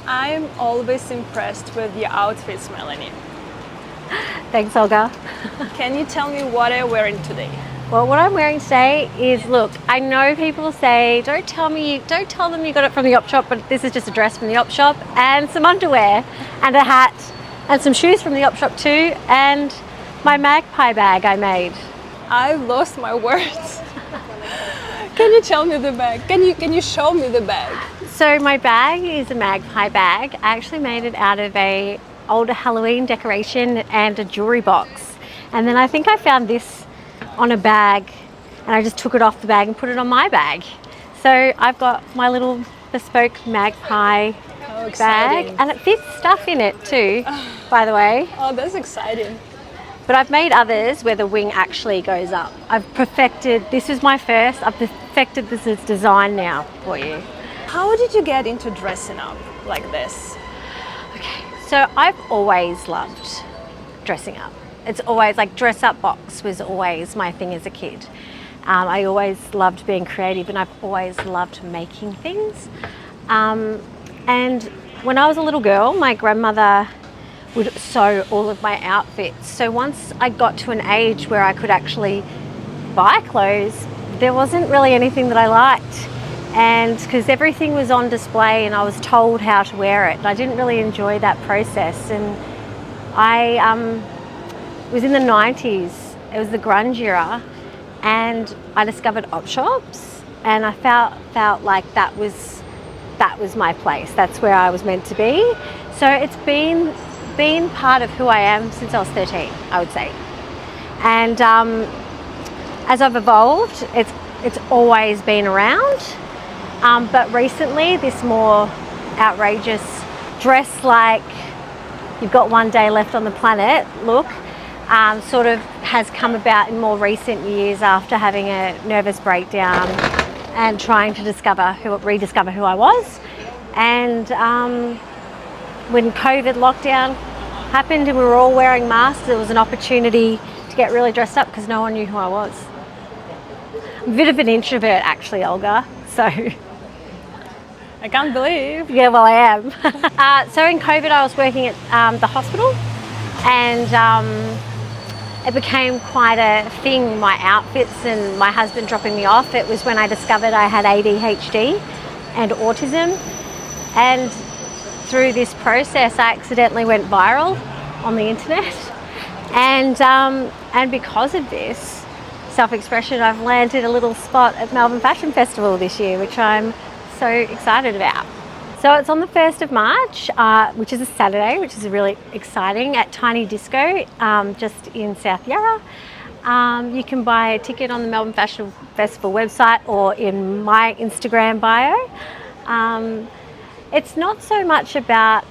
I'm always impressed with your outfits, Melanie. Thanks, Olga. Can you tell me what I'm wearing today? Well, what I'm wearing today is, look, I know people say, don't tell them you got it from the op shop, but this is just a dress from the op shop and some underwear and a hat and some shoes from the op shop too, and my magpie bag I made. I've lost my words. Can you tell me the bag? Can you show me the bag? So my bag is a magpie bag. I actually made it out of a older Halloween decoration and a jewelry box. And then I think I found this on a bag and I just took it off the bag and put it on my bag. So I've got my little bespoke magpie bag, and it fits stuff in it too, by the way. Oh, that's exciting. But I've made others where the wing actually goes up. I've perfected this design now for you. How did you get into dressing up like this? Okay, so I've always loved dressing up. It's always like dress up box was always my thing as a kid. I always loved being creative and I've always loved making things. And when I was a little girl, my grandmother would sew all of my outfits. So once I got to an age where I could actually buy clothes, there wasn't really anything that I liked. And because everything was on display and I was told how to wear it, and I didn't really enjoy that process. And it was in the 90s, it was the grunge era, and I discovered op shops, and I felt like that was my place. That's where I was meant to be. So it's been part of who I am since I was 13, I would say. And as I've evolved, it's always been around. But recently, this more outrageous dress like you've got one day left on the planet look sort of has come about in more recent years after having a nervous breakdown and trying to rediscover who I was. And when COVID lockdown happened and we were all wearing masks, there was an opportunity to get really dressed up because no one knew who I was. I'm a bit of an introvert actually, Olga, so. I can't believe. Yeah, well I am. So in COVID I was working at the hospital, and it became quite a thing, my outfits and my husband dropping me off. It was when I discovered I had ADHD and autism, and through this process I accidentally went viral on the internet, and because of this self-expression I've landed a little spot at Melbourne Fashion Festival this year, which I'm so excited about. So it's on the 1st of March, which is a Saturday, which is really exciting, at Tiny Disco, just in South Yarra. You can buy a ticket on the Melbourne Fashion Festival website or in my Instagram bio. It's not so much about,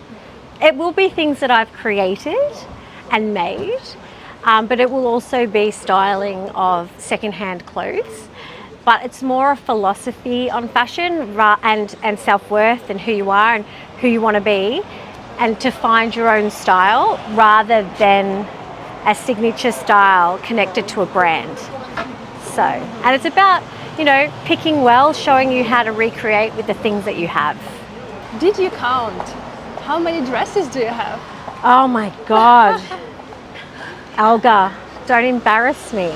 it will be things that I've created and made, but it will also be styling of secondhand clothes. But it's more a philosophy on fashion and self-worth and who you are and who you want to be, and to find your own style rather than a signature style connected to a brand. So, and it's about, picking well, showing you how to recreate with the things that you have. Did you count? How many dresses do you have? Oh my God. Olga, don't embarrass me.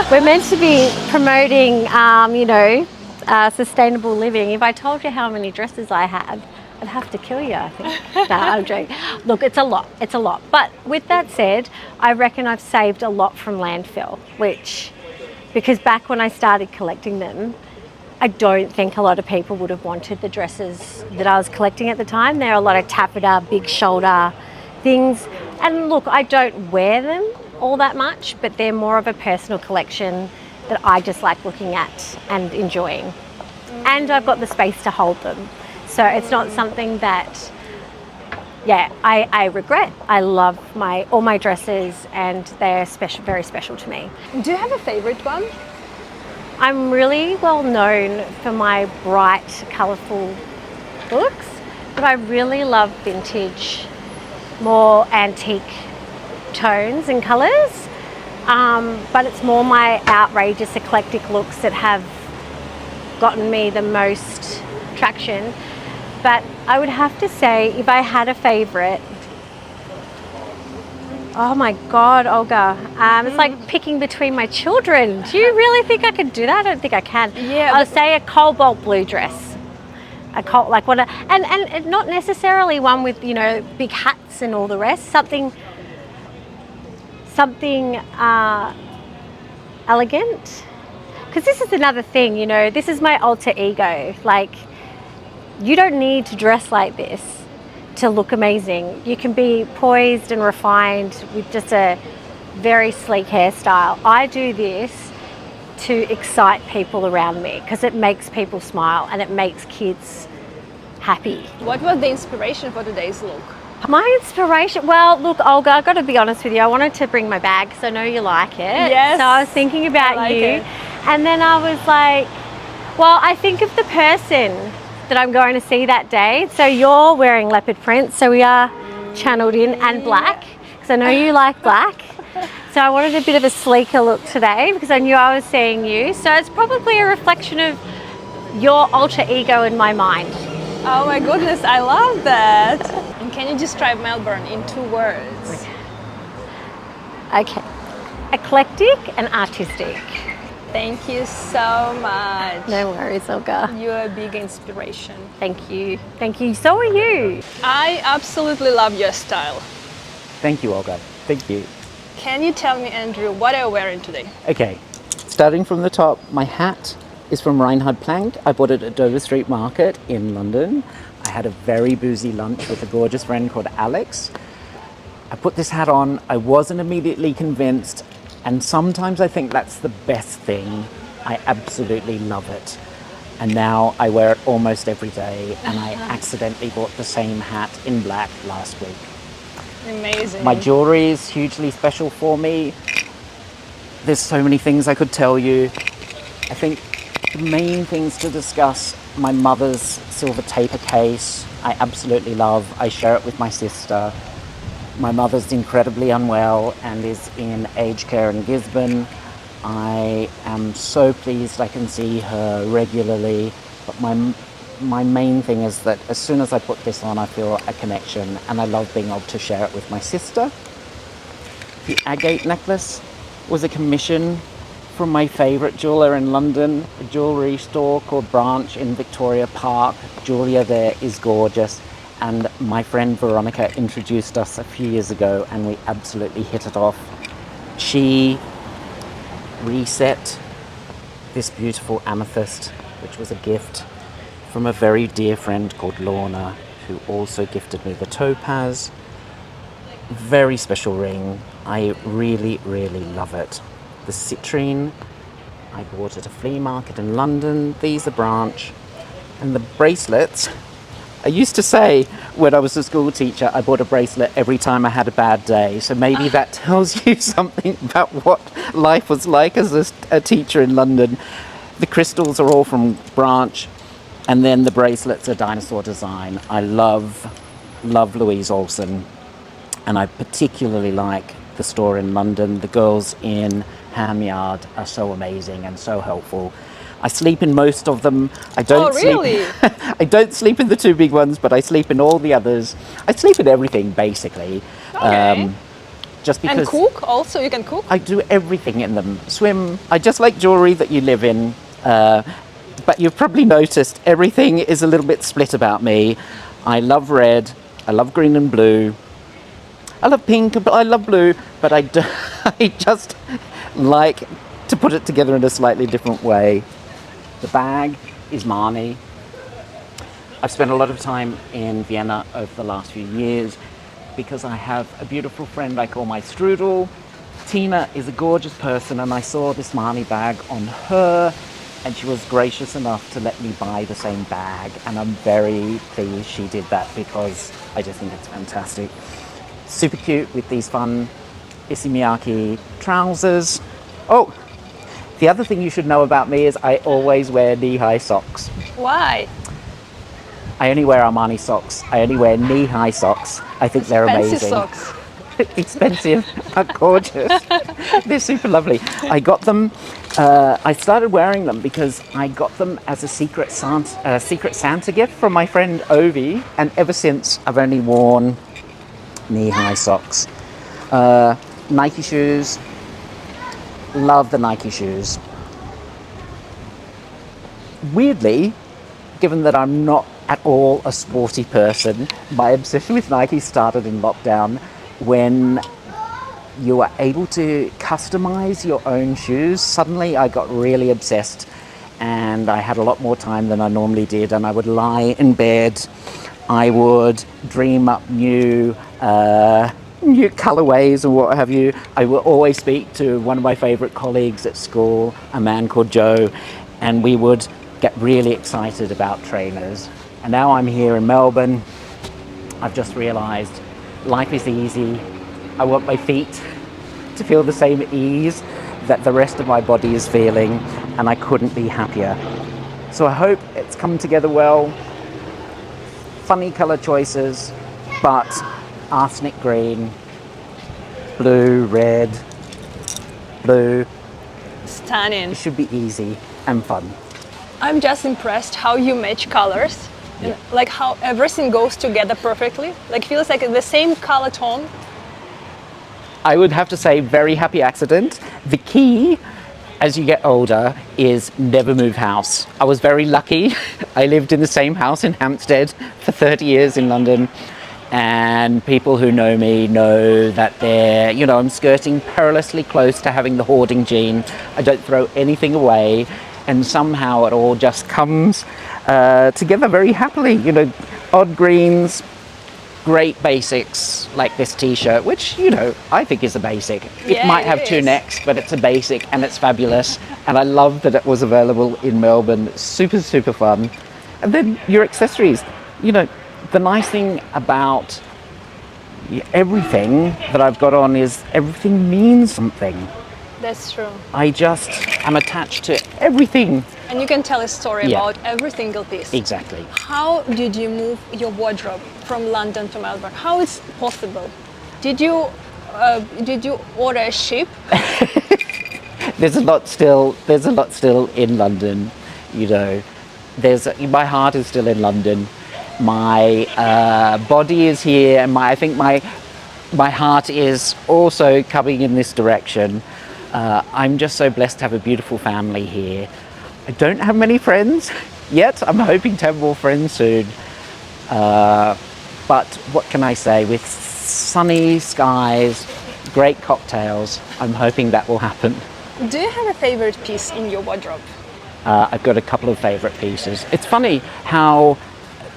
We're meant to be promoting, sustainable living. If I told you how many dresses I have, I'd have to kill you, I think. No, I'm joking. Look, it's a lot. But with that said, I reckon I've saved a lot from landfill, because back when I started collecting them, I don't think a lot of people would have wanted the dresses that I was collecting at the time. There are a lot of taffeta, big shoulder things. And look, I don't wear them all that much, but they're more of a personal collection that I just like looking at and enjoying. And I've got the space to hold them. So it's not something that, I regret. I love all my dresses, and they're special, very special to me. Do you have a favorite one? I'm really well known for my bright, colourful looks, but I really love vintage, more antique tones and colours, but it's more my outrageous eclectic looks that have gotten me the most traction. But I would have to say, if I had a favorite, oh my God, Olga, it's like picking between my children. Do you really think I could do that? I don't think I can. Yeah, I'll say a cobalt blue dress. Like what? And not necessarily one with, you know, big hats and all the rest. Something elegant. Because this is another thing, you know. This is my alter ego. Like, you don't need to dress like this to look amazing. You can be poised and refined with just a very sleek hairstyle. I do this to excite people around me because it makes people smile and it makes kids happy. What was the inspiration for today's look? My inspiration, well, look, Olga, I've got to be honest with you. I wanted to bring my bag because I know you like it. Yes. So I was thinking about like you. it. And then I was like, well, I think of the person that I'm going to see that day. So you're wearing leopard print, so we are channeled in, and black, because I know you like black. So I wanted a bit of a sleeker look today because I knew I was seeing you. So it's probably a reflection of your alter ego in my mind. Oh my goodness, I love that. And can you describe Melbourne in 2 words? Okay. Eclectic and artistic. Thank you so much. No worries, Olga. You're a big inspiration. Thank you. Thank you. So are you. I absolutely love your style. Thank you, Olga. Thank you. Can you tell me, Andrew, what are you wearing today? Okay, starting from the top, my hat is from Reinhard Plank. I bought it at Dover Street Market in London. I had a very boozy lunch with a gorgeous friend called Alex. I put this hat on. I wasn't immediately convinced, and sometimes I think that's the best thing. I absolutely love it. And now I wear it almost every day, and I accidentally bought the same hat in black last week. Amazing. My jewelry is hugely special for me. There's so many things I could tell you. I think the main things to discuss, my mother's silver taper case, I absolutely love. I share it with my sister. My mother's incredibly unwell and is in aged care in Gisborne. I am so pleased I can see her regularly, but my main thing is that as soon as I put this on, I feel a connection, and I love being able to share it with my sister. The agate necklace was a commission from my favourite jeweller in London, a jewellery store called Branch in Victoria Park. Julia there is gorgeous, and my friend Veronica introduced us a few years ago, and we absolutely hit it off. She reset this beautiful amethyst, which was a gift from a very dear friend called Lorna, who also gifted me the topaz. Very special ring. I really, really love it. The citrine, I bought at a flea market in London. These are Branch. And the bracelets, I used to say when I was a school teacher, I bought a bracelet every time I had a bad day. So maybe that tells you something about what life was like as a teacher in London. The crystals are all from Branch. And then the bracelets are dinosaur design. I love Louise Olsen. And I particularly like the store in London. The girls in Ham Yard are so amazing and so helpful. I sleep in most of them. I don't really? I don't sleep in the 2 big ones, but I sleep in all the others. I sleep in everything, basically. Okay. Just because. And cook also? You can cook? I do everything in them. Swim. I just like jewelry that you live in. But you've probably noticed everything is a little bit split about me. I love red. I love green and blue. I love pink, but I love blue. But I just like to put it together in a slightly different way. The bag is Marnie. I've spent a lot of time in Vienna over the last few years because I have a beautiful friend I call my strudel. Tina is a gorgeous person, and I saw this Marnie bag on her, and she was gracious enough to let me buy the same bag, and I'm very pleased she did that because I just think it's fantastic. Super cute with these fun Issey Miyake trousers. Oh, the other thing you should know about me is I always wear knee-high socks. Why? I only wear Armani socks. I only wear knee-high socks. I think they're Fancy amazing. socks. expensive, are gorgeous. They're super lovely. I got them, I started wearing them because I got them as a secret Santa gift from my friend Ovi, and ever since I've only worn knee-high socks. Nike shoes, love the Nike shoes. Weirdly, given that I'm not at all a sporty person, my obsession with Nike started in lockdown when you were able to customize your own shoes. Suddenly I got really obsessed and I had a lot more time than I normally did, and I would lie in bed, I would dream up new colorways and what have you. I would always speak to one of my favorite colleagues at school, a man called Joe, and we would get really excited about trainers. And now I'm here in Melbourne. I've just realized life is easy. I want my feet to feel the same ease that the rest of my body is feeling, and I couldn't be happier. So I hope it's come together well. Funny color choices, but arsenic green, blue, red, blue. Stunning. It should be easy and fun. I'm just impressed how you match colors. Yeah. Like how everything goes together perfectly. Like feels like the same color tone. I would have to say very happy accident. The key as you get older is never move house. I was very lucky. I lived in the same house in Hampstead for 30 years in London, and people who know me know that I'm skirting perilously close to having the hoarding gene. I don't throw anything away, and somehow it all just comes together very happily. Odd greens, great basics like this t-shirt, which I think is a basic. It might have two necks, but it's a basic and it's fabulous, and I love that it was available in Melbourne. Super fun. And then your accessories. The nice thing about everything that I've got on is everything means something. That's true. I just am attached to everything. And you can tell a story about every single piece. Exactly. How did you move your wardrobe from London to Melbourne? How is possible? Did you order a ship? There's a lot still in London. My heart is still in London. My body is here, and I think my heart is also coming in this direction. I'm just so blessed to have a beautiful family here. I don't have many friends yet. I'm hoping to have more friends soon. But what can I say? With sunny skies, great cocktails, I'm hoping that will happen. Do you have a favorite piece in your wardrobe? I've got a couple of favorite pieces. It's funny how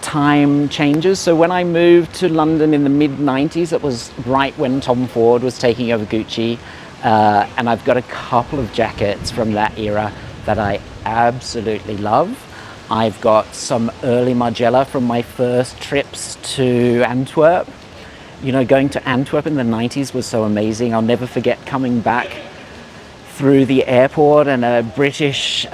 time changes. So when I moved to London in the mid-90s, it was right when Tom Ford was taking over Gucci. And I've got a couple of jackets from that era that I absolutely love. I've got some early Margiela from my first trips to Antwerp. Going to Antwerp in the 90s was so amazing. I'll never forget coming back through the airport and a British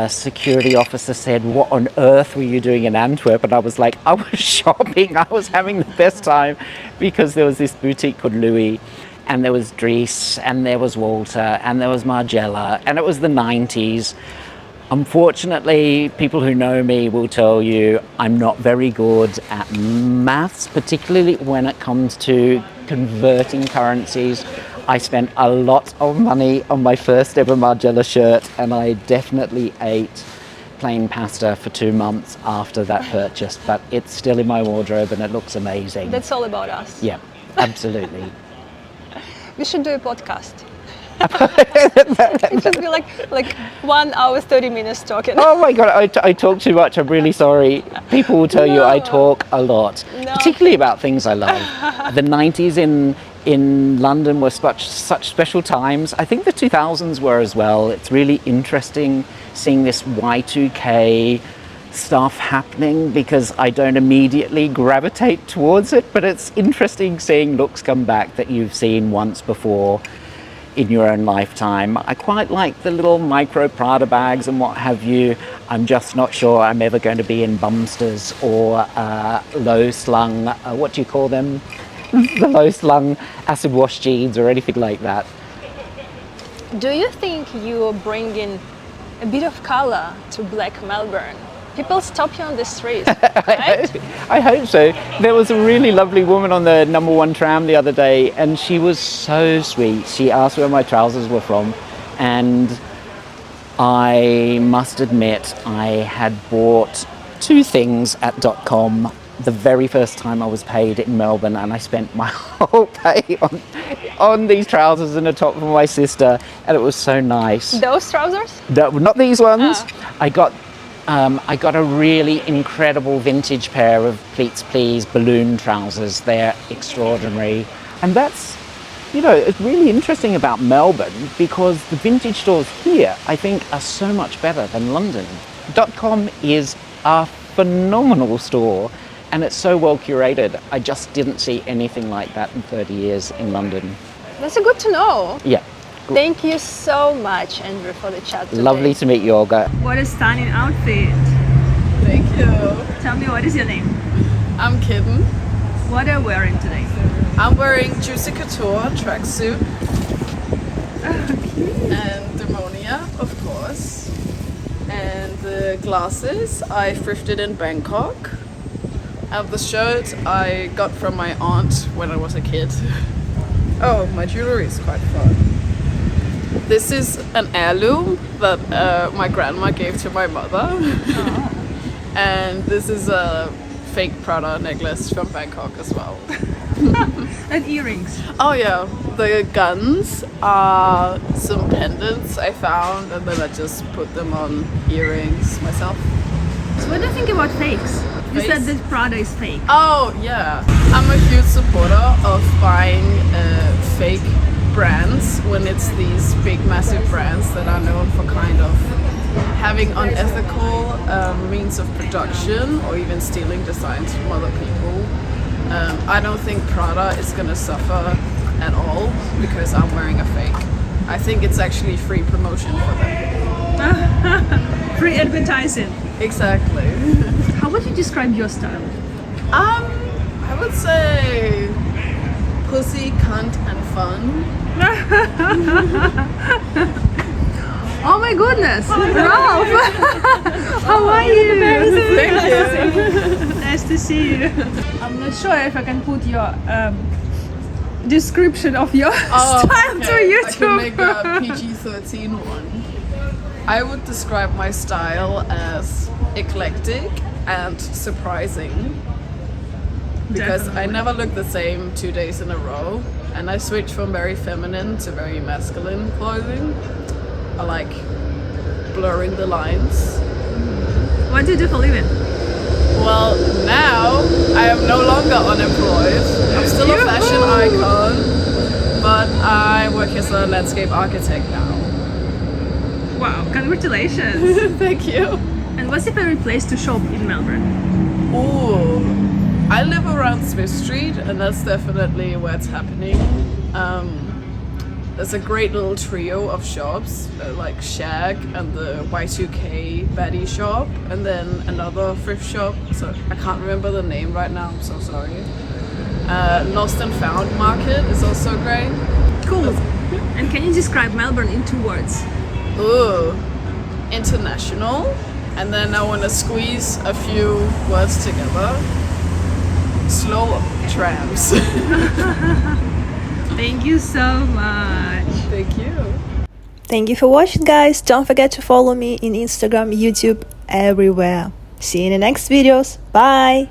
security officer said, "What on earth were you doing in Antwerp?" And I was like, I was shopping. I was having the best time, because there was this boutique called Louis, and there was Dries, and there was Walter, and there was Margiela, and it was the 90s. Unfortunately, people who know me will tell you I'm not very good at maths, particularly when it comes to converting currencies. I spent a lot of money on my first ever Margiela shirt, and I definitely ate plain pasta for 2 months after that purchase, but it's still in my wardrobe and it looks amazing. That's all about us. Yeah, absolutely. We should do a podcast. It should be like 1 hour, 30 minutes talking. Oh my God, I talk too much. I'm really sorry. People will tell you I talk a lot, particularly about things I love. The 90s in London were such special times. I think the 2000s were as well. It's really interesting seeing this Y2K stuff happening, because I don't immediately gravitate towards it, but it's interesting seeing looks come back that you've seen once before in your own lifetime. I quite like the little micro Prada bags and what have you. I'm just not sure I'm ever going to be in bumsters or low slung, what do you call them? the low-slung acid wash jeans or anything like that. Do you think you bring in a bit of color to Black Melbourne? People stop you on the street, right? I hope so. There was a really lovely woman on the number 1 tram the other day, and she was so sweet. She asked where my trousers were from, and I must admit I had bought 2 things at .com the very first time I was paid in Melbourne, and I spent my whole pay on these trousers and a top for my sister, and it was so nice. Those trousers? Not these ones. I got a really incredible vintage pair of Pleats Please balloon trousers. They're extraordinary. And that's, it's really interesting about Melbourne, because the vintage stores here, I think, are so much better than London. .com is a phenomenal store, and it's so well curated. I just didn't see anything like that in 30 years in London. That's good to know. Yeah. Thank you so much, Andrew, for the chat today. Lovely to meet you, Olga. What a stunning outfit. Thank you. Tell me, what is your name? I'm Kitten. What are you wearing today? I'm wearing Juicy Couture tracksuit. And Demonia, of course. And the glasses I thrifted in Bangkok. And the shirt I got from my aunt when I was a kid. Oh, my jewelry is quite fun. This is an heirloom that my grandma gave to my mother. Oh. And this is a fake Prada necklace from Bangkok as well. And earrings. Oh yeah, the guns are some pendants I found, and then I just put them on earrings myself. So what do you think about fakes? You Fakes? said that Prada is fake. Oh yeah, I'm a huge supporter of buying fake brands when it's these big massive brands that are known for kind of having unethical means of production or even stealing designs from other people. I don't think Prada is gonna suffer at all because I'm wearing a fake. I think it's actually free promotion for them. Free advertising. Exactly. How would you describe your style? I would say pussy, cunt, and fun. Oh my goodness, Ralph! How are you? Thank you. Nice to see you. I'm not sure if I can put your description of your style to YouTube. I can make a PG-13 one. I would describe my style as eclectic and surprising. Because I never look the same 2 days in a row, and I switch from very feminine to very masculine clothing. I like blurring the lines. What do you do for a living? Well, now I am no longer unemployed. I'm still a fashion icon, but I work as a landscape architect now. Wow, congratulations! Thank you. And what's your favorite place to shop in Melbourne? Ooh, I live around Smith Street, and that's definitely where it's happening. There's a great little trio of shops, like Shag and the Y2K Batty shop, and then another thrift shop, so I can't remember the name right now, I'm so sorry. Lost and Found Market is also great. Cool. And can you describe Melbourne in 2 words? Ooh, international, and then I want to squeeze a few words together. Slow trams. Thank you so much. Thank you. Thank you for watching, guys. Don't forget to follow me in Instagram, YouTube, everywhere. See you in the next videos. Bye.